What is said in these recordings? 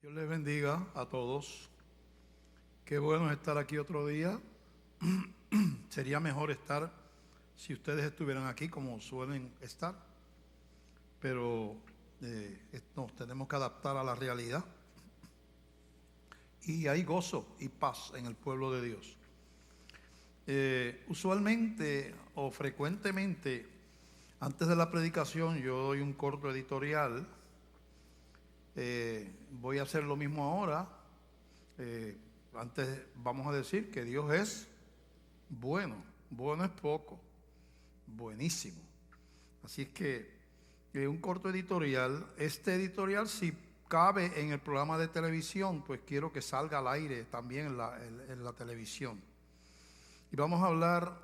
Dios les bendiga a todos. Qué bueno es estar aquí otro día. Sería mejor estar si ustedes estuvieran aquí como suelen estar, pero nos tenemos que adaptar a la realidad. Y hay gozo y paz en el pueblo de Dios. Usualmente o frecuentemente, antes de la predicación, yo doy un corto editorial. Voy a hacer lo mismo ahora. Antes vamos a decir que Dios es bueno. Bueno es poco, buenísimo. Así es que un corto editorial. Este editorial, si cabe en el programa de televisión, pues quiero que salga al aire también en la televisión. Y vamos a hablar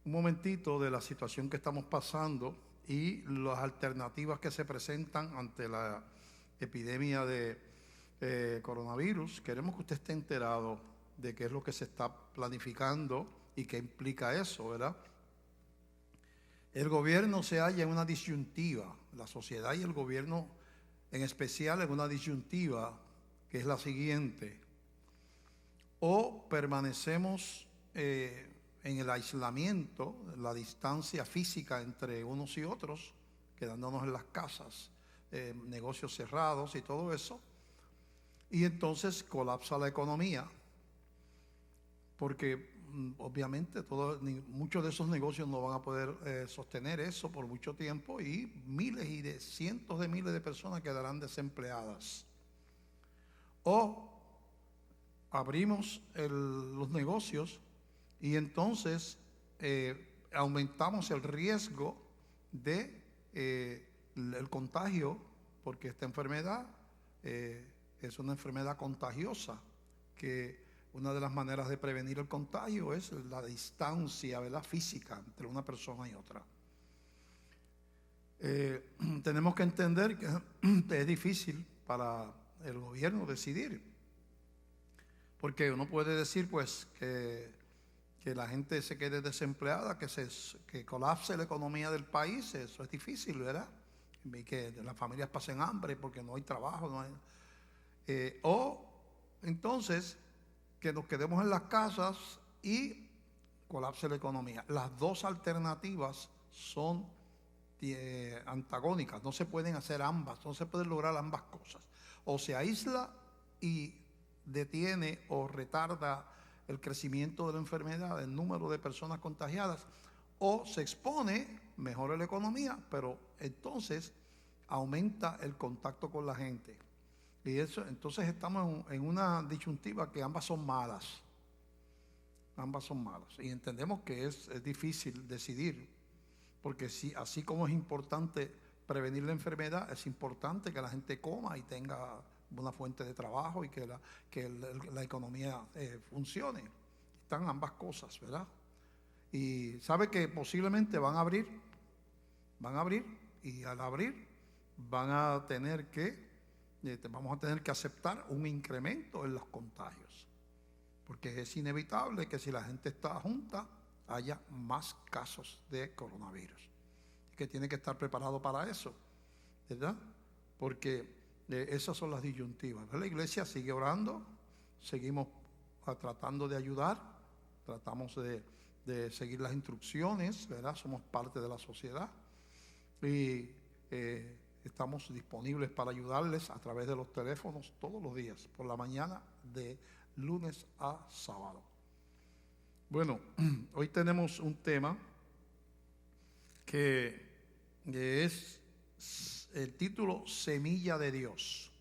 un momentito de la situación que estamos pasando y las alternativas que se presentan ante la epidemia de coronavirus. Queremos que usted esté enterado de qué es lo que se está planificando y qué implica eso, ¿verdad? El gobierno se halla en una disyuntiva, la sociedad y el gobierno en especial en una disyuntiva que es la siguiente: o permanecemos en el aislamiento, la distancia física entre unos y otros, quedándonos en las casas, negocios cerrados y todo eso, y entonces colapsa la economía, porque obviamente muchos de esos negocios no van a poder sostener eso por mucho tiempo, y miles y cientos de miles de personas quedarán desempleadas. O abrimos los negocios y entonces aumentamos el riesgo de el contagio, porque esta enfermedad es una enfermedad contagiosa, que una de las maneras de prevenir el contagio es la distancia, ¿verdad?, física entre una persona y otra. Tenemos que entender que es difícil para el gobierno decidir, porque uno puede decir pues que la gente se quede desempleada, que colapse la economía del país. Eso es difícil, ¿verdad? Y que las familias pasen hambre porque no hay trabajo, o entonces que nos quedemos en las casas y colapse la economía. Las dos alternativas son antagónicas, no se pueden hacer ambas, no se pueden lograr ambas cosas. O se aísla y detiene o retarda el crecimiento de la enfermedad, el número de personas contagiadas, o se expone, mejora la economía, pero entonces aumenta el contacto con la gente. Y eso, entonces estamos en una disyuntiva que ambas son malas. Ambas son malas. Y entendemos que es difícil decidir, porque así como es importante prevenir la enfermedad, es importante que la gente coma y tenga una fuente de trabajo y que la economía funcione. Están ambas cosas, ¿verdad? Y sabe que posiblemente van a abrir, y al abrir vamos a tener que aceptar un incremento en los contagios, porque es inevitable que si la gente está junta haya más casos de coronavirus, y que tiene que estar preparado para eso, ¿verdad? Porque esas son las disyuntivas. La iglesia sigue orando, seguimos tratando de ayudar, tratamos de seguir las instrucciones, ¿verdad? Somos parte de la sociedad y estamos disponibles para ayudarles a través de los teléfonos todos los días, por la mañana, de lunes a sábado. Bueno, hoy tenemos un tema que es el título Semilla de Dios.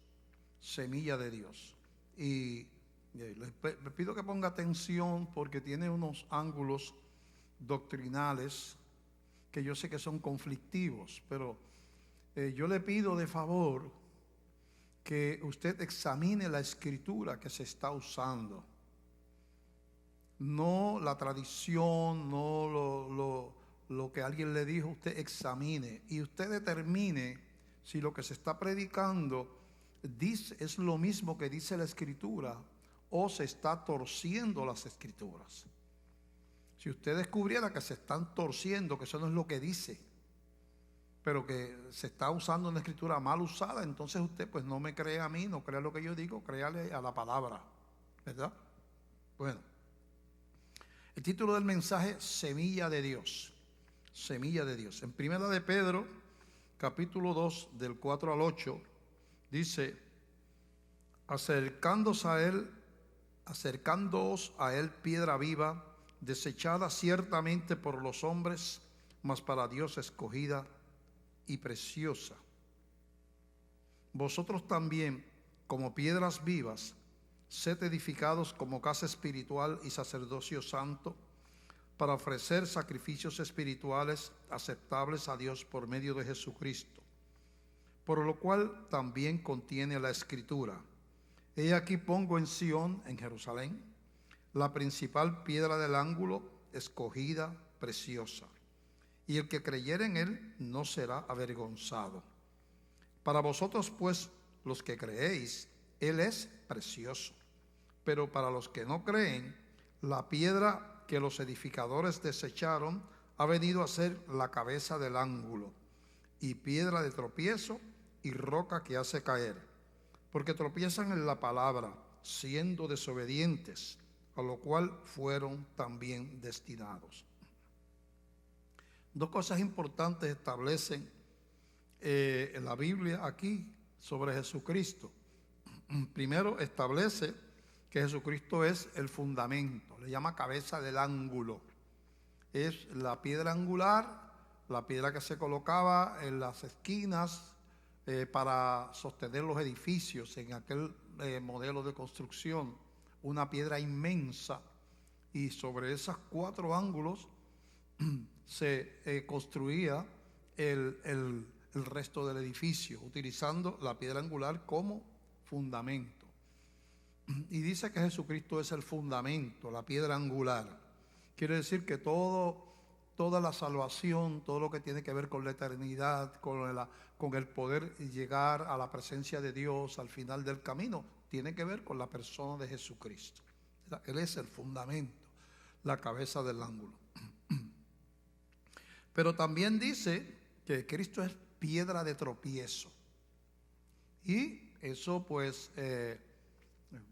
Semilla de Dios. Y les pido que ponga atención, porque tiene unos ángulos doctrinales que yo sé que son conflictivos, pero yo le pido de favor que usted examine la escritura que se está usando, no la tradición, no lo que alguien le dijo. Usted examine y usted determine si lo que se está predicando es lo mismo que dice la escritura, o se está torciendo las escrituras. Si usted descubriera que se están torciendo, que eso no es lo que dice, pero que se está usando una escritura mal usada, entonces usted pues no me cree a mí, no crea lo que yo digo, créale a la palabra, ¿verdad? Bueno, el título del mensaje, Semilla de Dios. Semilla de Dios. En primera de Pedro, capítulo 2, del 4 al 8, dice: acercándoos a él piedra viva, desechada ciertamente por los hombres, mas para Dios escogida y preciosa. Vosotros también, como piedras vivas, sed edificados como casa espiritual y sacerdocio santo, para ofrecer sacrificios espirituales aceptables a Dios por medio de Jesucristo. Por lo cual también contiene la Escritura: he aquí pongo en Sión, en Jerusalén, la principal piedra del ángulo, escogida, preciosa, y el que creyere en él no será avergonzado. Para vosotros pues, los que creéis, él es precioso, pero para los que no creen, la piedra que los edificadores desecharon ha venido a ser la cabeza del ángulo, y piedra de tropiezo y roca que hace caer, porque tropiezan en la palabra, siendo desobedientes, a lo cual fueron también destinados. Dos cosas importantes establecen en la Biblia aquí sobre Jesucristo. Primero, establece que Jesucristo es el fundamento, le llama cabeza del ángulo. Es la piedra angular, la piedra que se colocaba en las esquinas para sostener los edificios en aquel modelo de construcción, una piedra inmensa, y sobre esos 4 ángulos se construía el resto del edificio, utilizando la piedra angular como fundamento. Y dice que Jesucristo es el fundamento, la piedra angular. Quiere decir que toda la salvación, todo lo que tiene que ver con la eternidad, con el poder llegar a la presencia de Dios al final del camino, tiene que ver con la persona de Jesucristo. Él es el fundamento, la cabeza del ángulo. Pero también dice que Cristo es piedra de tropiezo. Y eso pues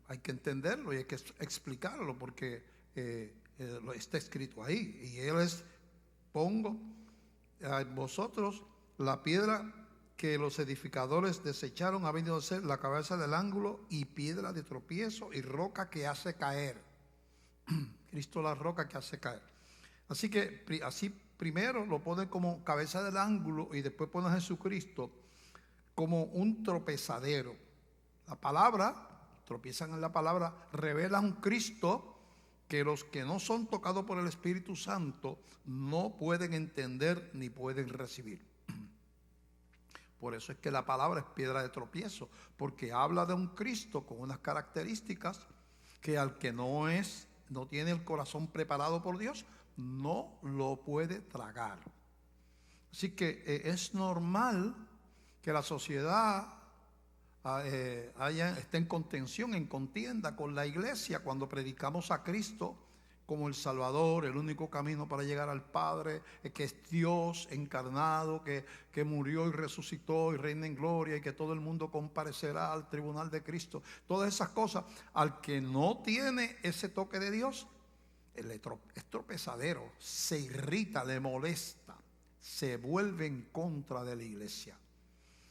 hay que entenderlo y hay que explicarlo, porque está escrito ahí. Y Él es: pongo a vosotros la piedra que los edificadores desecharon, ha venido a ser la cabeza del ángulo, y piedra de tropiezo y roca que hace caer. Cristo, la roca que hace caer. Así que así primero lo pone como cabeza del ángulo, y después pone a Jesucristo como un tropezadero. La palabra, tropiezan en la palabra, revela un Cristo que los que no son tocados por el Espíritu Santo no pueden entender ni pueden recibir. Por eso es que la palabra es piedra de tropiezo, porque habla de un Cristo con unas características que al que no tiene el corazón preparado por Dios, no lo puede tragar. Así que es normal que la sociedad esté en contención, en contienda con la iglesia cuando predicamos a Cristo como el Salvador, el único camino para llegar al Padre, que es Dios encarnado, que murió y resucitó y reina en gloria, y que todo el mundo comparecerá al tribunal de Cristo. Todas esas cosas, al que no tiene ese toque de Dios, es tropezadero, se irrita, le molesta, se vuelve en contra de la iglesia.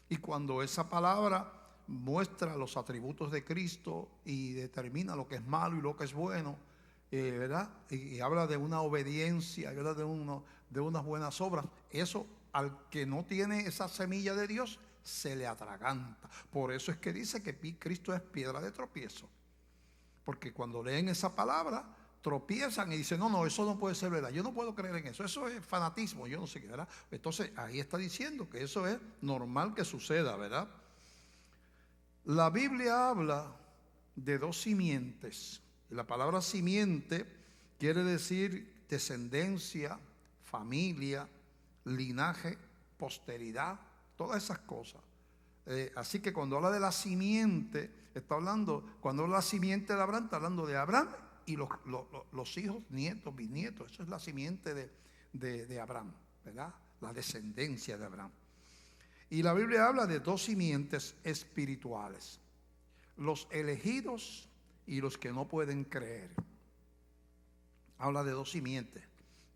Y cuando esa palabra muestra los atributos de Cristo y determina lo que es malo y lo que es bueno, ¿verdad? Y habla de una obediencia, habla de unas buenas obras, eso al que no tiene esa semilla de Dios se le atraganta. Por eso es que dice que Cristo es piedra de tropiezo, porque cuando leen esa palabra tropiezan y dicen: no, eso no puede ser verdad, yo no puedo creer en eso, eso es fanatismo, yo no sé qué, ¿verdad? Entonces ahí está diciendo que eso es normal que suceda, ¿verdad? La Biblia habla de 2 simientes. La palabra simiente quiere decir descendencia, familia, linaje, posteridad, todas esas cosas. Así que cuando habla de la simiente, cuando habla de la simiente de Abraham, está hablando de Abraham y los hijos, nietos, bisnietos. Eso es la simiente de Abraham, ¿verdad? La descendencia de Abraham. Y la Biblia habla de dos simientes espirituales: los elegidos y los que no pueden creer. Habla de dos simientes.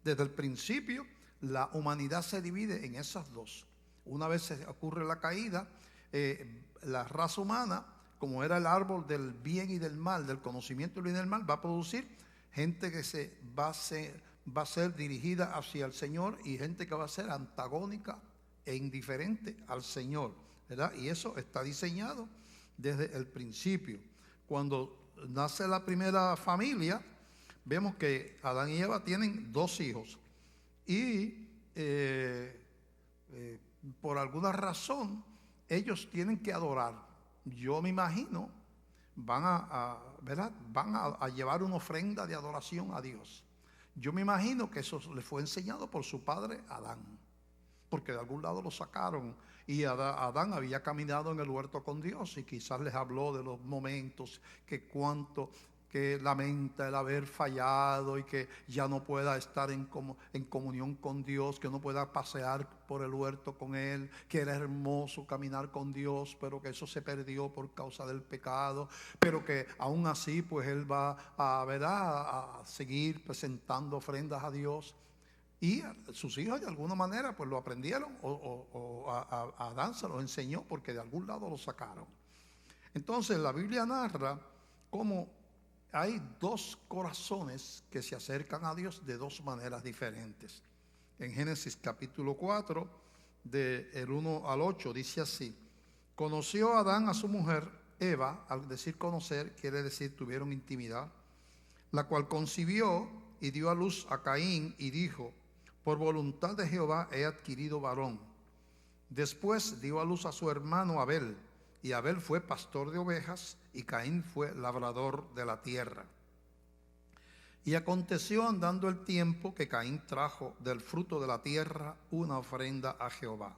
Desde el principio, la humanidad se divide en esas dos. Una vez se ocurre la caída, la raza humana, como era el árbol del bien y del mal, del conocimiento del bien y del mal, va a producir gente que va a ser dirigida hacia el Señor, y gente que va a ser antagónica e indiferente al Señor, ¿verdad? Y eso está diseñado desde el principio. Cuando nace la primera familia, vemos que Adán y Eva tienen dos hijos, y por alguna razón ellos tienen que adorar. Yo me imagino ¿verdad? Van a llevar una ofrenda de adoración a Dios. Yo me imagino que eso les fue enseñado por su padre Adán, porque de algún lado lo sacaron, y Adán había caminado en el huerto con Dios, y quizás les habló de los momentos que lamenta el haber fallado, y que ya no pueda estar en comunión con Dios, que no pueda pasear por el huerto con Él, que era hermoso caminar con Dios, pero que eso se perdió por causa del pecado, pero que aún así pues Él va a seguir presentando ofrendas a Dios. Y sus hijos de alguna manera pues lo aprendieron, o a Adán se los enseñó, porque de algún lado lo sacaron. Entonces la Biblia narra cómo hay dos corazones que se acercan a Dios de dos maneras diferentes. En Génesis capítulo 4, del 1 al 8, dice así: conoció Adán a su mujer Eva. Al decir conocer, quiere decir tuvieron intimidad, la cual concibió y dio a luz a Caín, y dijo: por voluntad de Jehová he adquirido varón. Después dio a luz a su hermano Abel, y Abel fue pastor de ovejas, y Caín fue labrador de la tierra. Y aconteció, andando el tiempo, que Caín trajo del fruto de la tierra una ofrenda a Jehová.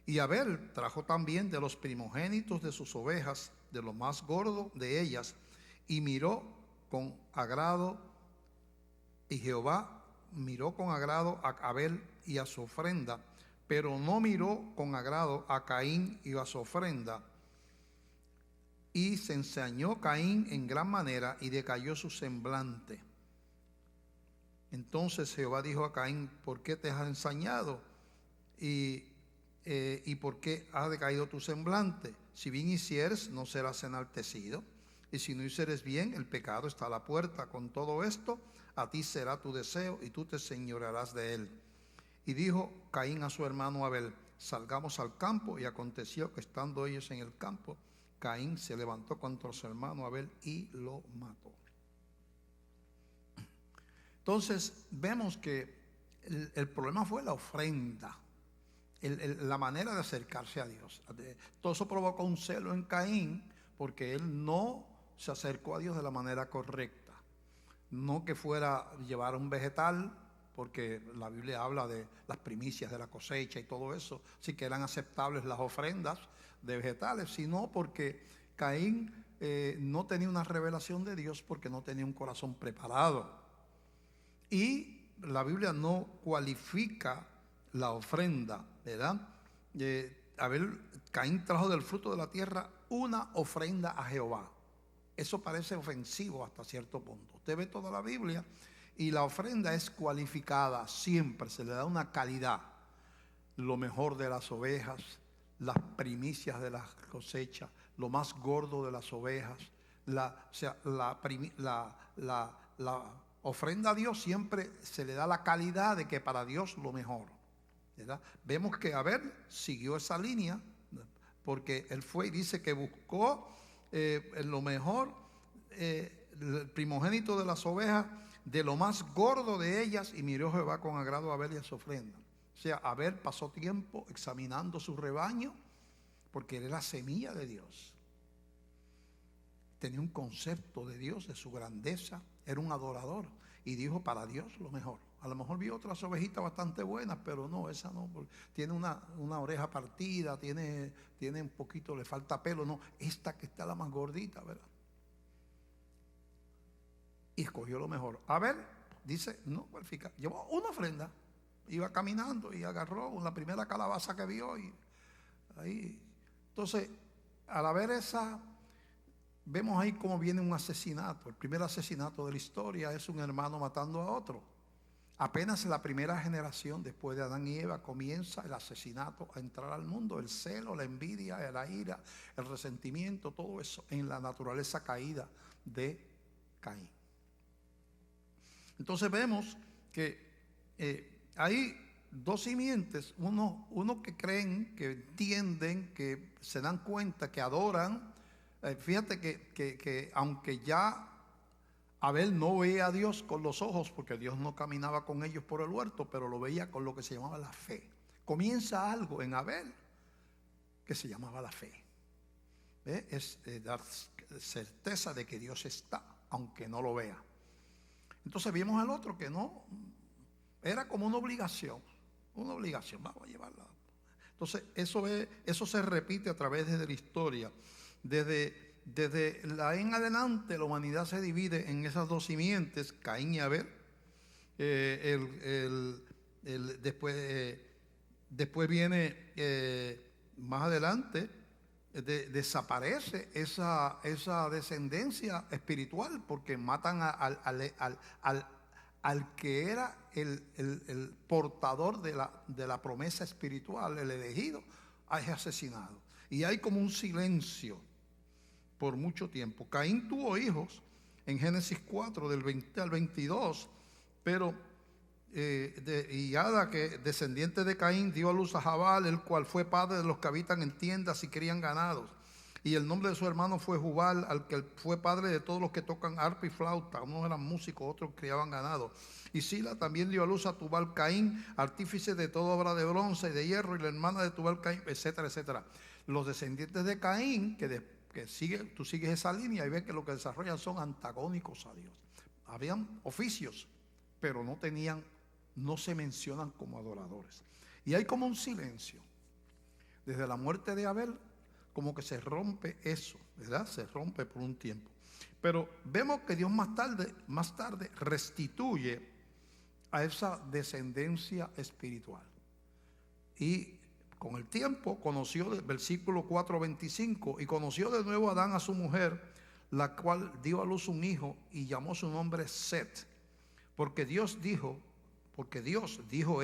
Y Abel trajo también de los primogénitos de sus ovejas, de lo más gordo de ellas, y miró con agrado, y Jehová miró con agrado a Abel y a su ofrenda, pero no miró con agrado a Caín y a su ofrenda. Y se ensañó Caín en gran manera, y decayó su semblante. Entonces Jehová dijo a Caín: ¿por qué te has ensañado? ¿Y por qué ha decaído tu semblante? Si bien hicieres, no serás enaltecido, y si no hicieres bien, el pecado está a la puerta. Con todo esto, a ti será tu deseo, y tú te señorearás de él. Y dijo Caín a su hermano Abel: salgamos al campo. Y aconteció que, estando ellos en el campo, Caín se levantó contra su hermano Abel y lo mató. Entonces vemos que el problema fue la ofrenda, la manera de acercarse a Dios. Todo eso provocó un celo en Caín, porque él no se acercó a Dios de la manera correcta. No que fuera llevar un vegetal, porque la Biblia habla de las primicias de la cosecha y todo eso, sí que eran aceptables las ofrendas de vegetales, sino porque Caín no tenía una revelación de Dios, porque no tenía un corazón preparado. Y la Biblia no cualifica la ofrenda, ¿verdad? Caín trajo del fruto de la tierra una ofrenda a Jehová. Eso parece ofensivo hasta cierto punto. Usted ve toda la Biblia y la ofrenda es cualificada siempre, se le da una calidad. Lo mejor de las ovejas, las primicias de las cosechas, lo más gordo de las ovejas. La ofrenda a Dios siempre se le da la calidad de que para Dios lo mejor, ¿verdad? Vemos que Abel siguió esa línea, porque él fue y dice que buscó lo mejor, el primogénito de las ovejas, de lo más gordo de ellas, y miró Jehová con agrado a Abel y a su ofrenda. O sea, Abel pasó tiempo examinando su rebaño, porque él era semilla de Dios. Tenía un concepto de Dios, de su grandeza, era un adorador, y dijo: para Dios lo mejor. A lo mejor vio otras ovejitas bastante buenas, pero no, esa no, tiene una oreja partida, tiene un poquito, le falta pelo, no, esta que está la más gordita, ¿verdad? Y escogió lo mejor. Abel dice, no cualifica, llevó una ofrenda, iba caminando y agarró la primera calabaza que vio y ahí. Entonces, al haber vemos ahí cómo viene un asesinato. El primer asesinato de la historia es un hermano matando a otro. Apenas la primera generación después de Adán y Eva comienza el asesinato a entrar al mundo. El celo, la envidia, la ira, el resentimiento, todo eso en la naturaleza caída de Caín. Entonces vemos que hay dos simientes, uno que creen, que entienden, que se dan cuenta, que adoran. Fíjate que aunque ya Abel no veía a Dios con los ojos, porque Dios no caminaba con ellos por el huerto, pero lo veía con lo que se llamaba la fe. Comienza algo en Abel que se llamaba la fe. Es dar certeza de que Dios está, aunque no lo vea. Entonces vimos al otro que no, era como una obligación, vamos a llevarla. Entonces eso se repite a través de la historia. Desde la en adelante la humanidad se divide en esas dos simientes, Caín y Abel. Después viene más adelante, desaparece esa descendencia espiritual, porque matan al que era el portador de la promesa espiritual, el elegido, es asesinado. Y hay como un silencio por mucho tiempo. Caín tuvo hijos en Génesis 4, del 20 al 22, pero y Ada, que descendiente de Caín, dio a luz a Jabal, el cual fue padre de los que habitan en tiendas y crían ganados. Y el nombre de su hermano fue Jubal, al que fue padre de todos los que tocan arpa y flauta. Unos eran músicos, otros criaban ganado. Y Sila también dio a luz a Tubal Caín, artífice de toda obra de bronce y de hierro, y la hermana de Tubal Caín, etcétera, etcétera. Los descendientes de Caín, tú sigues esa línea y ves que lo que desarrollan son antagónicos a Dios. Habían oficios, pero no se mencionan como adoradores. Y hay como un silencio. Desde la muerte de Abel, como que se rompe eso, ¿verdad? Se rompe por un tiempo. Pero vemos que Dios más tarde restituye a esa descendencia espiritual. Y con el tiempo conoció, versículo 4:25, y conoció de nuevo a Adán a su mujer, la cual dio a luz un hijo y llamó su nombre Set. Porque Dios dijo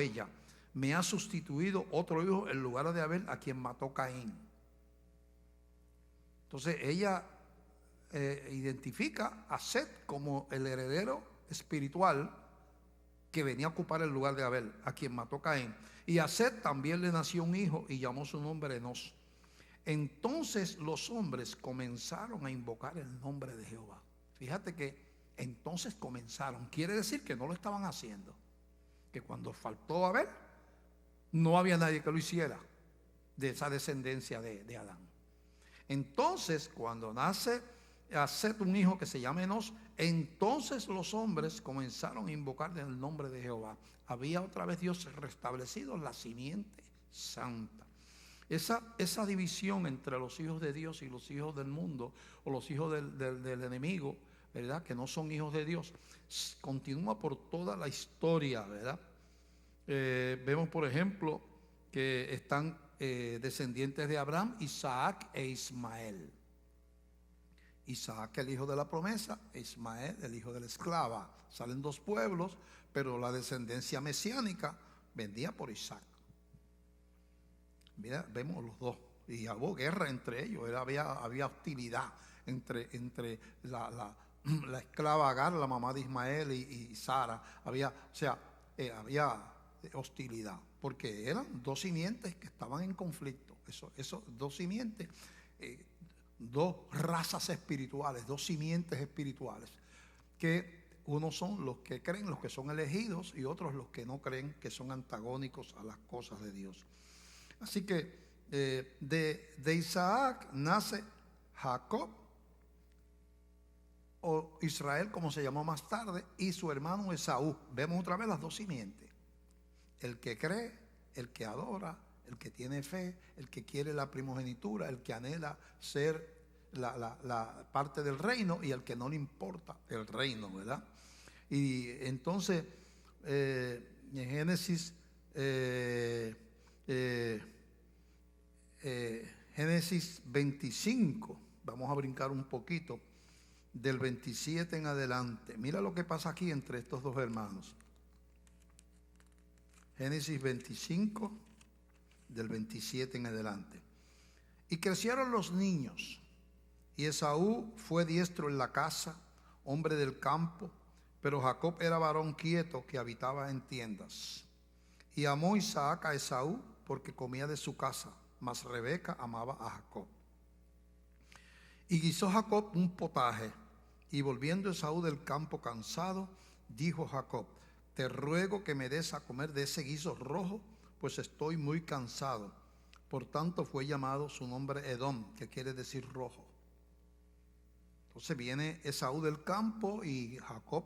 ella, me ha sustituido otro hijo en lugar de Abel, a quien mató Caín. Entonces ella identifica a Set como el heredero espiritual que venía a ocupar el lugar de Abel, a quien mató Caín. Y a Set también le nació un hijo y llamó su nombre Enos. Entonces los hombres comenzaron a invocar el nombre de Jehová. Fíjate que entonces comenzaron, quiere decir que no lo estaban haciendo, que cuando faltó Abel no había nadie que lo hiciera de esa descendencia de Adán. Entonces cuando nace a Set un hijo que se llama Enos, entonces los hombres comenzaron a invocar el nombre de Jehová. Había otra vez Dios restablecido la simiente santa. Esa división entre los hijos de Dios y los hijos del mundo, o los hijos del enemigo, ¿verdad?, que no son hijos de Dios, continúa por toda la historia, ¿verdad? Vemos, por ejemplo, que están descendientes de Abraham, Isaac e Ismael. Isaac, el hijo de la promesa, e Ismael, el hijo de la esclava. Salen dos pueblos, pero la descendencia mesiánica vendía por Isaac. Mira, vemos los dos. Y hubo guerra entre ellos. Había hostilidad entre la esclava Agar, la mamá de Ismael, y Sara. Había hostilidad, porque eran dos simientes que estaban en conflicto. Esos dos simientes, dos razas espirituales, dos simientes espirituales, que unos son los que creen, los que son elegidos, y otros los que no creen, que son antagónicos a las cosas de Dios. Así que de Isaac nace Jacob, o Israel como se llamó más tarde, y su hermano Esaú. Vemos otra vez las dos simientes: el que cree, el que adora, el que tiene fe, el que quiere la primogenitura, el que anhela ser la parte del reino, y el que no le importa el reino, ¿verdad? Y entonces en Génesis Génesis 25, vamos a brincar un poquito, del 27 en adelante. Mira lo que pasa aquí entre estos dos hermanos. Génesis 25, del 27 en adelante. Y crecieron los niños, y Esaú fue diestro en la casa, hombre del campo, pero Jacob era varón quieto que habitaba en tiendas. Y amó Isaac a Esaú porque comía de su casa, mas Rebeca amaba a Jacob. Y guisó Jacob un potaje, y volviendo Esaú del campo cansado, dijo Jacob: te ruego que me des a comer de ese guiso rojo, pues estoy muy cansado. Por tanto fue llamado su nombre Edom, que quiere decir rojo. Entonces viene Esaú del campo y Jacob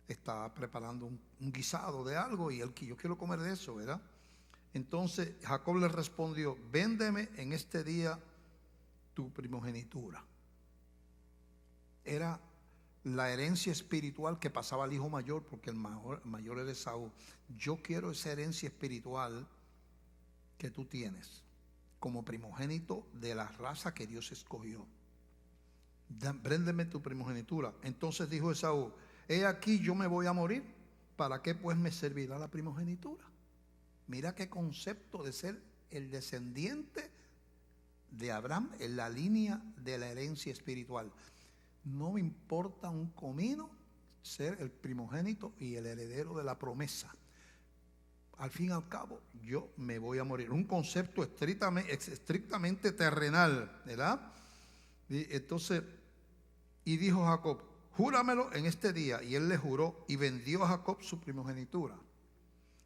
está preparando un guisado de algo y él, yo quiero comer de eso, ¿verdad? Entonces Jacob le respondió: véndeme en este día tu primogenitura. Era la herencia espiritual que pasaba al hijo mayor, porque el mayor era Esaú. Yo quiero esa herencia espiritual que tú tienes como primogénito de la raza que Dios escogió. Véndeme tu primogenitura. Entonces dijo Esaú: he aquí, yo me voy a morir, ¿para qué pues me servirá la primogenitura? Mira qué concepto de ser el descendiente de Abraham en la línea de la herencia espiritual. No me importa un comino ser el primogénito y el heredero de la promesa. Al fin y al cabo, yo me voy a morir. Un concepto estrictamente terrenal, ¿verdad? Y entonces, y dijo Jacob: júramelo en este día. Y él le juró, y vendió a Jacob su primogenitura.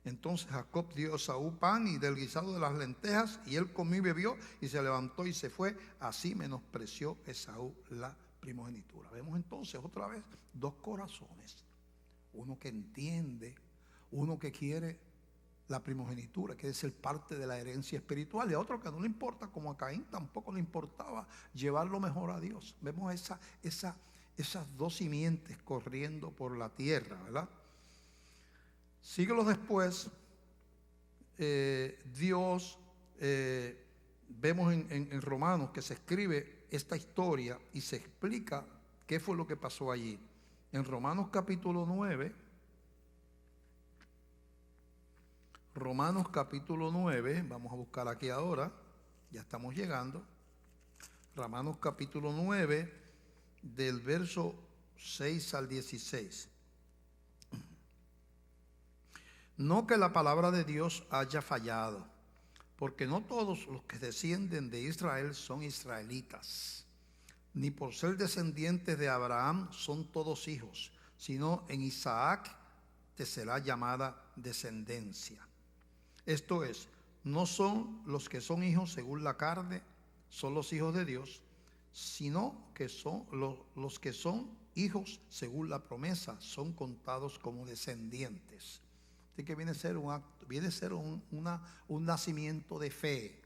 Entonces Jacob dio a Esaú pan y del guisado de las lentejas, y él comió y bebió, y se levantó y se fue. Así menospreció Esaú la primogenitura. Vemos entonces otra vez dos corazones: uno que entiende, uno que quiere la primogenitura, quiere ser parte de la herencia espiritual, y a otro que no le importa, como a Caín tampoco le importaba llevar lo mejor a Dios. Vemos esas dos simientes corriendo por la tierra, ¿verdad? Siglos después, Dios, vemos en Romanos que se escribe esta historia y se explica qué fue lo que pasó allí. En Romanos capítulo 9, vamos a buscar aquí ahora, ya estamos llegando. Romanos capítulo 9, del verso 6 al 16. No que la palabra de Dios haya fallado, porque no todos los que descienden de Israel son israelitas, ni por ser descendientes de Abraham son todos hijos, sino en Isaac te será llamada descendencia. Esto es, no son los que son hijos según la carne, son los hijos de Dios, sino que son los que son hijos según la promesa, son contados como descendientes. Así que viene a ser un nacimiento de fe.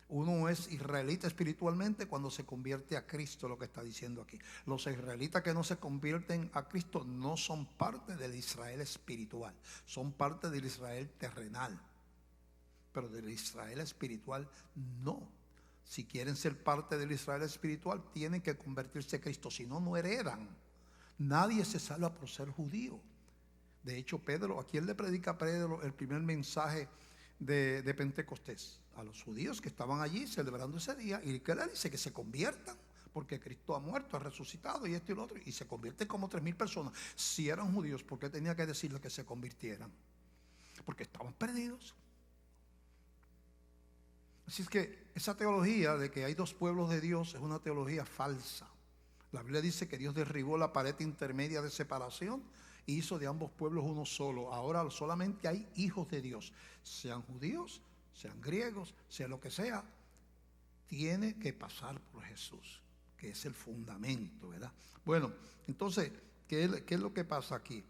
Uno es israelita espiritualmente cuando se convierte a Cristo, lo que está diciendo aquí. Los israelitas que no se convierten a Cristo no son parte del Israel espiritual, son parte del Israel terrenal. Pero del Israel espiritual no. Si quieren ser parte del Israel espiritual, tienen que convertirse a Cristo, si no, no heredan. Nadie se salva por ser judío. De hecho, Pedro, ¿a quién le predica a Pedro el primer mensaje de Pentecostés? A los judíos que estaban allí celebrando ese día. ¿Y qué le dice? Que se conviertan, porque Cristo ha muerto, ha resucitado y esto y lo otro. Y se convierten como 3,000 personas. Si eran judíos, ¿por qué tenía que decirles que se convirtieran? Porque estaban perdidos. Así es que esa teología de que hay dos pueblos de Dios es una teología falsa. La Biblia dice que Dios derribó la pared intermedia de separación y hizo de ambos pueblos uno solo. Ahora solamente hay hijos de Dios, sean judíos, sean griegos, sea lo que sea. Tiene que pasar por Jesús, que es el fundamento, ¿verdad? Bueno, entonces, ¿qué es lo que pasa aquí?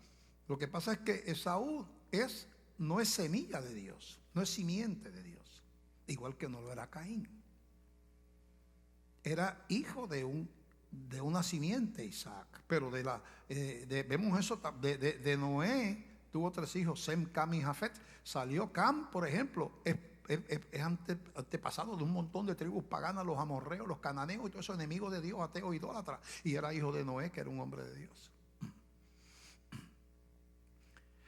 Lo que pasa es que Esaú no es semilla de Dios, no es simiente de Dios, igual que no lo era Caín. Era hijo de una simiente, Isaac, pero vemos eso de Noé. Tuvo 3 hijos, Sem, Cam y Jafet. Salió Cam, por ejemplo, es es antepasado de un montón de tribus paganas, los amorreos, los cananeos y todos esos enemigos de Dios, ateos, idólatras. Y era hijo de Noé, que era un hombre de Dios.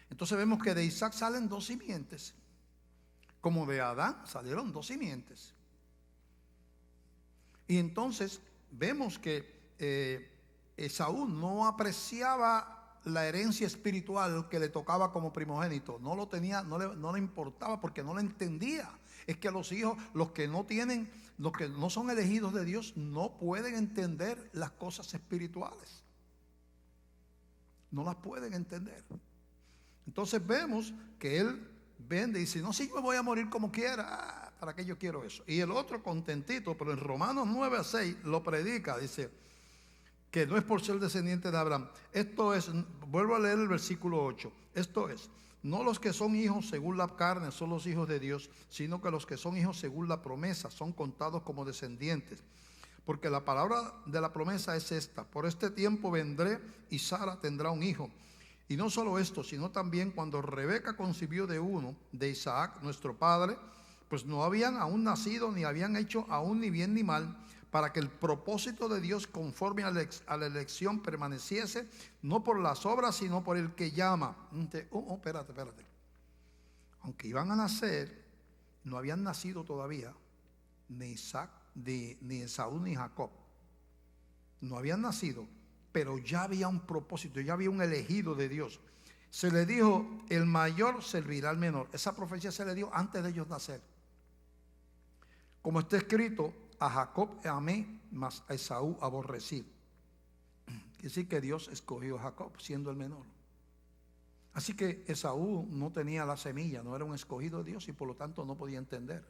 Entonces vemos que de Isaac salen dos simientes, como de Adán salieron dos simientes. Y entonces vemos que Esaú no apreciaba la herencia espiritual que le tocaba como primogénito. No lo tenía, no le importaba porque no lo entendía. Es que los hijos, los que no son elegidos de Dios, no pueden entender las cosas espirituales. No las pueden entender. Entonces vemos que él vende y dice, no, si yo me voy a morir como quiera, ¿para qué yo quiero eso? Y el otro contentito, pero en Romanos 9:6 lo predica, dice que no es por ser descendiente de Abraham. Esto es, vuelvo a leer el versículo 8, esto es, no los que son hijos según la carne son los hijos de Dios, sino que los que son hijos según la promesa son contados como descendientes. Porque la palabra de la promesa es esta: por este tiempo vendré y Sara tendrá un hijo. Y no solo esto, sino también cuando Rebeca concibió de uno, de Isaac, nuestro padre, pues no habían aún nacido, ni habían hecho aún ni bien ni mal, para que el propósito de Dios conforme a la elección permaneciese, no por las obras, sino por el que llama. Espérate. Aunque iban a nacer, no habían nacido todavía ni Isaac, ni Esaú, ni Jacob. No habían nacido, pero ya había un propósito, ya había un elegido de Dios. Se le dijo, el mayor servirá al menor. Esa profecía se le dio antes de ellos nacer. Como está escrito, a Jacob amé, mas a Esaú aborrecí. Quiere decir que Dios escogió a Jacob siendo el menor. Así que Esaú no tenía la semilla, no era un escogido de Dios y por lo tanto no podía entender.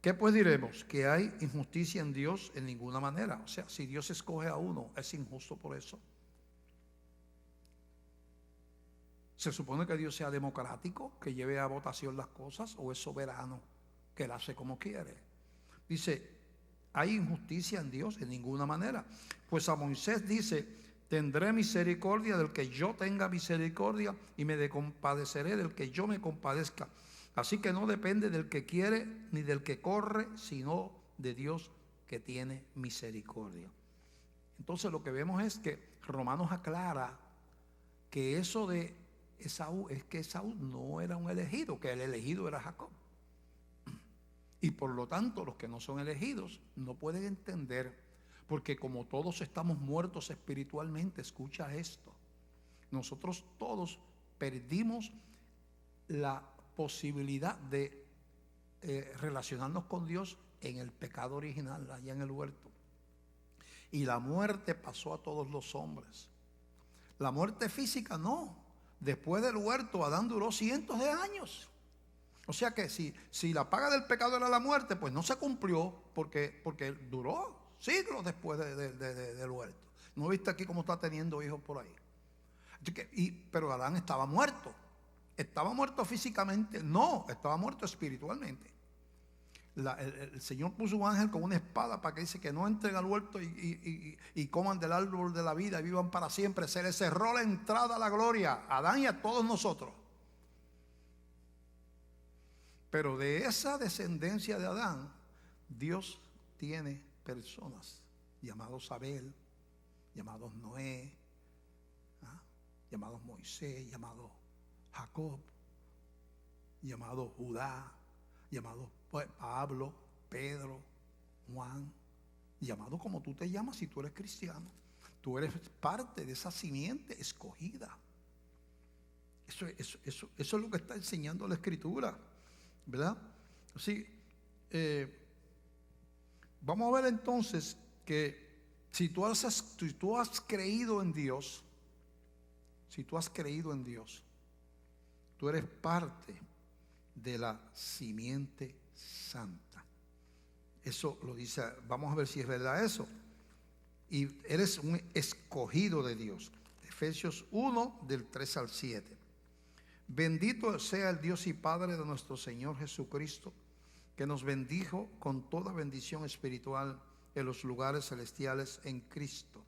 ¿Qué pues diremos? ¿Que hay injusticia en Dios? En ninguna manera. O sea, si Dios escoge a uno, ¿es injusto por eso? ¿Se supone que Dios sea democrático, que lleve a votación las cosas, o es soberano, que él hace como quiere? Dice, ¿hay injusticia en Dios? En ninguna manera. Pues a Moisés dice, tendré misericordia del que yo tenga misericordia y me compadeceré del que yo me compadezca. Así que no depende del que quiere ni del que corre, sino de Dios que tiene misericordia. Entonces lo que vemos es que Romanos aclara que eso de Esaú es que Esaú no era un elegido, que el elegido era Jacob. Y por lo tanto los que no son elegidos no pueden entender, porque como todos estamos muertos espiritualmente, escucha esto, nosotros todos perdimos la posibilidad de relacionarnos con Dios en el pecado original, allá en el huerto. Y la muerte pasó a todos los hombres. La muerte física no. Después del huerto, Adán duró cientos de años. O sea que si la paga del pecado era la muerte, pues no se cumplió porque duró siglos después del huerto. ¿No viste aquí cómo está teniendo hijos por ahí? Pero Adán estaba muerto. ¿Estaba muerto físicamente? No, estaba muerto espiritualmente. El Señor puso un ángel con una espada para que dice que no entren al huerto y coman del árbol de la vida y vivan para siempre. Se les cerró la entrada a la gloria a Adán y a todos nosotros. Pero de esa descendencia de Adán, Dios tiene personas llamados Abel, llamados Noé, llamados Moisés, llamados Jacob, llamado Judá, llamado Pablo, Pedro, Juan, llamado como tú te llamas si tú eres cristiano. Tú eres parte de esa simiente escogida. Eso es lo que está enseñando la Escritura, ¿verdad? Así, vamos a ver entonces que si tú has creído en Dios, si tú has creído en Dios, tú eres parte de la simiente santa. Eso lo dice, vamos a ver si es verdad eso. Y eres un escogido de Dios. Efesios 1, del 3 al 7. Bendito sea el Dios y Padre de nuestro Señor Jesucristo, que nos bendijo con toda bendición espiritual en los lugares celestiales en Cristo,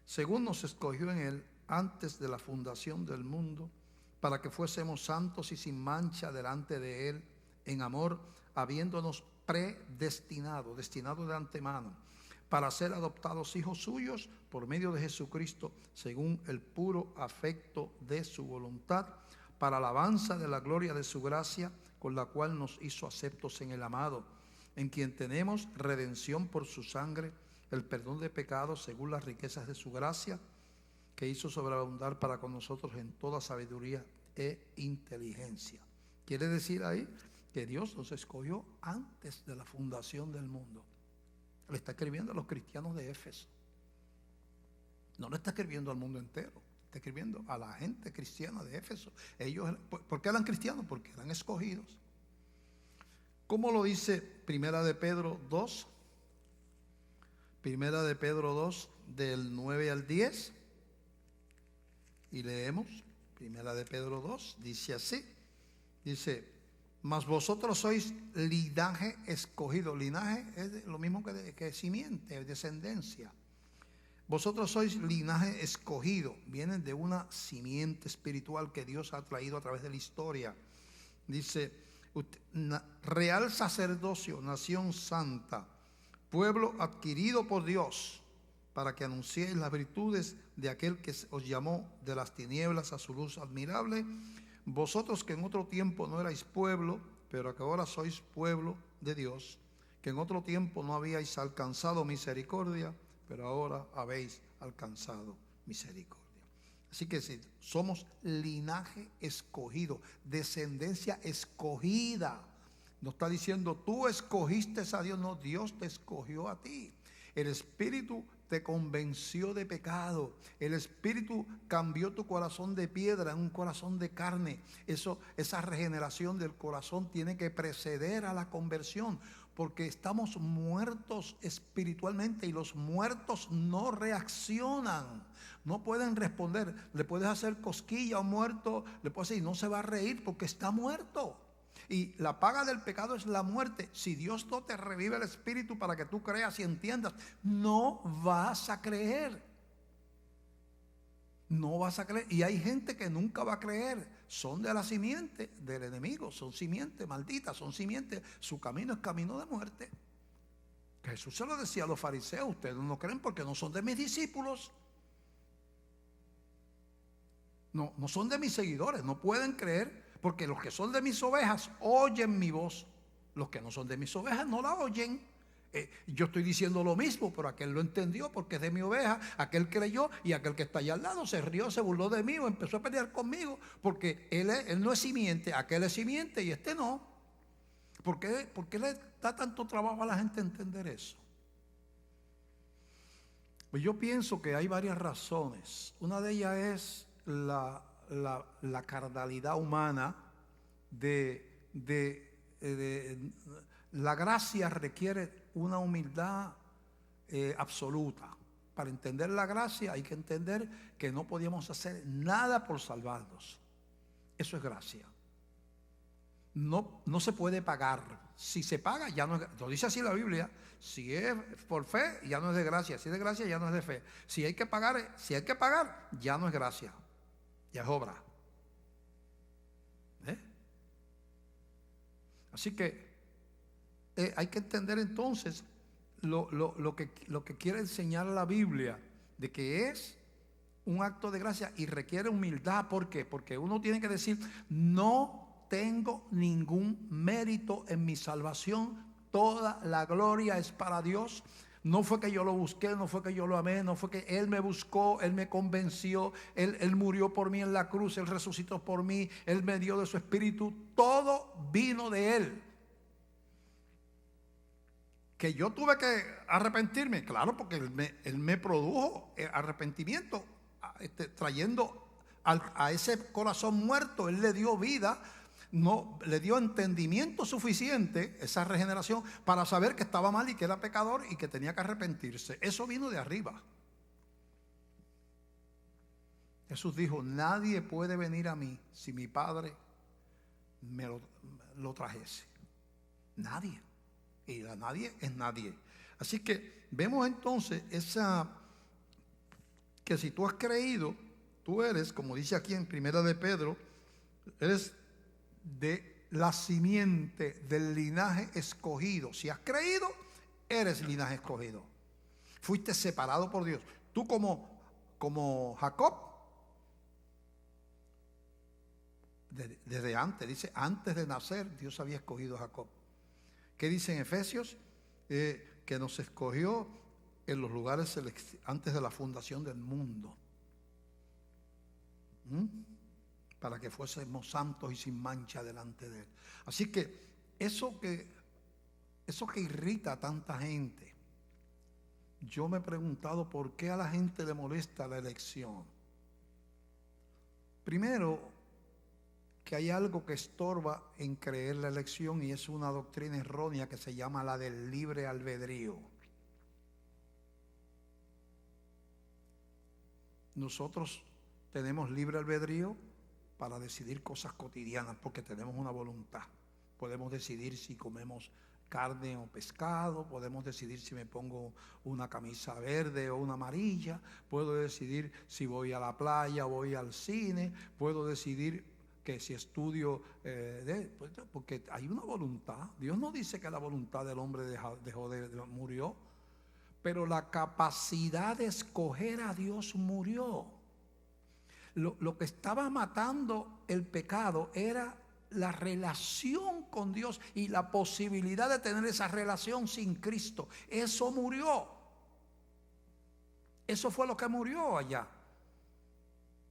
según nos escogió en Él antes de la fundación del mundo, para que fuésemos santos y sin mancha delante de Él en amor, habiéndonos predestinado, destinado de antemano, para ser adoptados hijos suyos por medio de Jesucristo, según el puro afecto de su voluntad, para alabanza de la gloria de su gracia, con la cual nos hizo aceptos en el amado, en quien tenemos redención por su sangre, el perdón de pecados según las riquezas de su gracia, que hizo sobreabundar para con nosotros en toda sabiduría e inteligencia. Quiere decir ahí que Dios nos escogió antes de la fundación del mundo. Le está escribiendo a los cristianos de Éfeso. No le está escribiendo al mundo entero. Está escribiendo a la gente cristiana de Éfeso. Ellos, ¿por qué eran cristianos? Porque eran escogidos. ¿Cómo lo dice Primera de Pedro 2? Primera de Pedro 2, del 9 al 10. Y leemos, Primera de Pedro 2, dice así. Dice, mas vosotros sois linaje escogido. Linaje es lo mismo que simiente, descendencia. Vosotros sois linaje escogido. Vienen de una simiente espiritual que Dios ha traído a través de la historia. Dice, real sacerdocio, nación santa, pueblo adquirido por Dios, para que anunciéis las virtudes de aquel que os llamó de las tinieblas a su luz admirable. Vosotros que en otro tiempo no erais pueblo, pero que ahora sois pueblo de Dios, que en otro tiempo no habíais alcanzado misericordia, pero ahora habéis alcanzado misericordia. Así que si somos linaje escogido, descendencia escogida, no está diciendo tú escogiste a Dios, no, Dios te escogió a ti. El Espíritu te convenció de pecado. El Espíritu cambió tu corazón de piedra en un corazón de carne. Esa regeneración del corazón tiene que preceder a la conversión, porque estamos muertos espiritualmente y los muertos no reaccionan, no pueden responder. Le puedes hacer cosquilla a un muerto, le puedes decir, no se va a reír porque está muerto. Y la paga del pecado es la muerte. Si Dios no te revive el espíritu para que tú creas y entiendas, no vas a creer. No vas a creer. Y hay gente que nunca va a creer. Son de la simiente del enemigo. Son simiente maldita. Son simiente. Su camino es camino de muerte. Jesús se lo decía a los fariseos. Ustedes no creen porque no son de mis discípulos. No son de mis seguidores. No pueden creer. Porque los que son de mis ovejas oyen mi voz. Los que no son de mis ovejas no la oyen. Yo estoy diciendo lo mismo, pero aquel lo entendió porque es de mi oveja. Aquel creyó y aquel que está allá al lado se rió, se burló de mí o empezó a pelear conmigo. Porque él no es simiente, aquel es simiente y este no. ¿Por qué le da tanto trabajo a la gente entender eso? Pues yo pienso que hay varias razones. Una de ellas es la carnalidad humana la gracia requiere una humildad absoluta. Para entender la gracia hay que entender que no podíamos hacer nada por salvarnos. Eso es gracia. No se puede pagar. Si se paga ya no es, lo dice así la Biblia. Si es por fe ya no es de gracia. Si es de gracia ya no es de fe. Si hay que pagar ya no es gracia. Ya es obra. Así que hay que entender entonces lo que quiere enseñar la Biblia, de que es un acto de gracia y requiere humildad. ¿Por qué? Porque uno tiene que decir, no tengo ningún mérito en mi salvación, toda la gloria es para Dios. No fue que yo lo busqué, no fue que yo lo amé, no fue que Él me buscó, Él me convenció, Él murió por mí en la cruz, Él resucitó por mí, Él me dio de su espíritu, todo vino de Él. Que yo tuve que arrepentirme, claro, porque Él me produjo arrepentimiento, trayendo a ese corazón muerto, Él le dio vida. No le dio entendimiento suficiente, esa regeneración, para saber que estaba mal y que era pecador y que tenía que arrepentirse. Eso vino de arriba. Jesús dijo, nadie puede venir a mí si mi Padre me lo trajese. Nadie. Y la nadie es nadie. Así que vemos entonces que si tú has creído, tú eres, como dice aquí en Primera de Pedro, Eres de la simiente del linaje escogido. Si has creído, eres linaje escogido. Fuiste separado por Dios. Tú como Jacob, desde antes, dice, antes de nacer, Dios había escogido a Jacob. ¿Qué dice en Efesios? Que nos escogió en los lugares antes de la fundación del mundo. Para que fuésemos santos y sin mancha delante de Él. Así que eso que irrita a tanta gente, yo me he preguntado por qué a la gente le molesta la elección. Primero, que hay algo que estorba en creer la elección, y es una doctrina errónea que se llama la del libre albedrío. Nosotros tenemos libre albedrío para decidir cosas cotidianas, porque tenemos una voluntad. Podemos decidir si comemos carne o pescado, podemos decidir si me pongo una camisa verde o una amarilla, puedo decidir si voy a la playa o voy al cine, puedo decidir que si estudio, porque hay una voluntad. Dios no dice que la voluntad del hombre murió, pero la capacidad de escoger a Dios murió. Lo que estaba matando el pecado era la relación con Dios y la posibilidad de tener esa relación sin Cristo. Eso murió. Eso fue lo que murió allá